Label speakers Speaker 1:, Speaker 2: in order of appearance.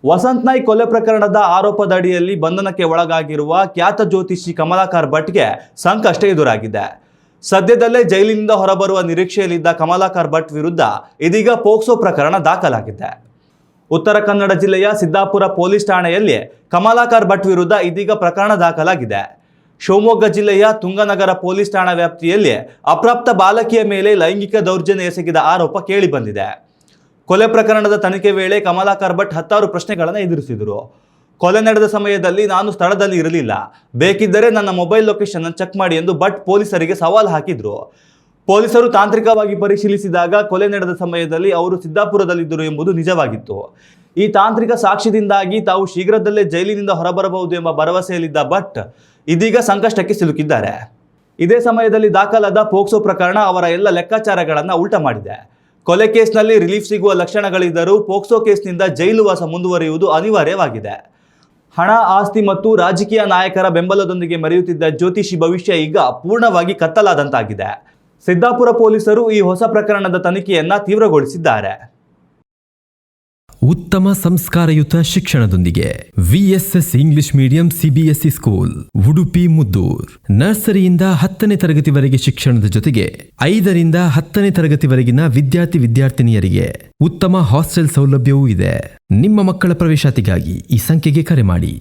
Speaker 1: ವಸಂತ್ ನಾಯ್ಕ್ ಕೊಲೆ ಪ್ರಕರಣದ ಆರೋಪದ ಅಡಿಯಲ್ಲಿ ಬಂಧನಕ್ಕೆ ಒಳಗಾಗಿರುವ ಖ್ಯಾತ ಜ್ಯೋತಿಷಿ ಕಮಲಾಕರ್ ಭಟ್ಗೆ ಸಂಕಷ್ಟ ಎದುರಾಗಿದೆ. ಸದ್ಯದಲ್ಲೇ ಜೈಲಿನಿಂದ ಹೊರಬರುವ ನಿರೀಕ್ಷೆಯಲ್ಲಿದ್ದ ಕಮಲಾಕರ್ ಭಟ್ ವಿರುದ್ಧ ಇದೀಗ ಪೋಕ್ಸೋ ಪ್ರಕರಣ ದಾಖಲಾಗಿದೆ. ಉತ್ತರ ಕನ್ನಡ ಜಿಲ್ಲೆಯ ಸಿದ್ದಾಪುರ ಪೊಲೀಸ್ ಠಾಣೆಯಲ್ಲಿ ಕಮಲಾಕರ್ ಭಟ್ ವಿರುದ್ಧ ಇದೀಗ ಪ್ರಕರಣ ದಾಖಲಾಗಿದೆ. ಶಿವಮೊಗ್ಗ ಜಿಲ್ಲೆಯ ತುಂಗನಗರ ಪೊಲೀಸ್ ಠಾಣಾ ವ್ಯಾಪ್ತಿಯಲ್ಲಿ ಅಪ್ರಾಪ್ತ ಬಾಲಕಿಯ ಮೇಲೆ ಲೈಂಗಿಕ ದೌರ್ಜನ್ಯ ಎಸಗಿದ ಆರೋಪ ಕೇಳಿಬಂದಿದೆ. ಕೊಲೆ ಪ್ರಕರಣದ ತನಿಖೆ ವೇಳೆ ಕಮಲಾಕರ್ ಭಟ್ 10 ಪ್ರಶ್ನೆಗಳನ್ನು ಎದುರಿಸಿದರು. ಕೊಲೆ ನಡೆದ ಸಮಯದಲ್ಲಿ ನಾನು ಸ್ಥಳದಲ್ಲಿ ಇರಲಿಲ್ಲ, ಬೇಕಿದ್ದರೆ ನನ್ನ ಮೊಬೈಲ್ ಲೊಕೇಶನ್ ಚೆಕ್ ಮಾಡಿ ಎಂದು ಭಟ್ ಪೊಲೀಸರಿಗೆ ಸವಾಲು ಹಾಕಿದ್ರು. ಪೊಲೀಸರು ತಾಂತ್ರಿಕವಾಗಿ ಪರಿಶೀಲಿಸಿದಾಗ ಕೊಲೆ ನಡೆದ ಸಮಯದಲ್ಲಿ ಅವರು ಸಿದ್ದಾಪುರದಲ್ಲಿದ್ದರು ಎಂಬುದು ನಿಜವಾಗಿತ್ತು. ಈ ತಾಂತ್ರಿಕ ಸಾಕ್ಷ್ಯದಿಂದಾಗಿ ತಾವು ಶೀಘ್ರದಲ್ಲೇ ಜೈಲಿನಿಂದ ಹೊರಬರಬಹುದು ಎಂಬ ಭರವಸೆಯಲ್ಲಿದ್ದ ಭಟ್ ಇದೀಗ ಸಂಕಷ್ಟಕ್ಕೆ ಸಿಲುಕಿದ್ದಾರೆ. ಇದೇ ಸಮಯದಲ್ಲಿ ದಾಖಲಾದ ಪೋಕ್ಸೋ ಪ್ರಕರಣ ಅವರ ಎಲ್ಲ ಲೆಕ್ಕಾಚಾರಗಳನ್ನು ಉಲ್ಟಾ ಮಾಡಿದೆ. ಕೊಲೆ ಕೇಸ್ನಲ್ಲಿ ರಿಲೀಫ್ ಸಿಗುವ ಲಕ್ಷಣಗಳಿದ್ದರೂ ಪೋಕ್ಸೋ ಕೇಸ್ನಿಂದ ಜೈಲು ವಾಸ ಮುಂದುವರಿಯುವುದು ಅನಿವಾರ್ಯವಾಗಿದೆ. ಹಣ, ಆಸ್ತಿ ಮತ್ತು ರಾಜಕೀಯ ನಾಯಕರ ಬೆಂಬಲದೊಂದಿಗೆ ಮೆರೆಯುತ್ತಿದ್ದ ಜ್ಯೋತಿಷಿ ಭವಿಷ್ಯ ಈಗ ಪೂರ್ಣವಾಗಿ ಕತ್ತಲಾದಂತಾಗಿದೆ. ಸಿದ್ದಾಪುರ ಪೊಲೀಸರು ಈ ಹೊಸ ಪ್ರಕರಣದ ತನಿಖೆಯನ್ನ ತೀವ್ರಗೊಳಿಸಿದ್ದಾರೆ.
Speaker 2: ಉತ್ತಮ ಸಂಸ್ಕಾರಯುತ ಶಿಕ್ಷಣದೊಂದಿಗೆ VSS English medium CBSE school Udupi Muddur. ನರ್ಸರಿಯಿಂದ 10ನೇ ತರಗತಿವರೆಗೆ ಶಿಕ್ಷಣದ ಜೊತೆಗೆ 5ರಿಂದ 10ನೇ ತರಗತಿವರೆಗಿನ ವಿದ್ಯಾರ್ಥಿನಿಯರಿಗೆ ಉತ್ತಮ ಹಾಸ್ಟೆಲ್ ಸೌಲಭ್ಯವೂ ಇದೆ. ನಿಮ್ಮ ಮಕ್ಕಳ ಪ್ರವೇಶಾತಿಗಾಗಿ ಈ ಸಂಖ್ಯೆಗೆ ಕರೆ ಮಾಡಿ.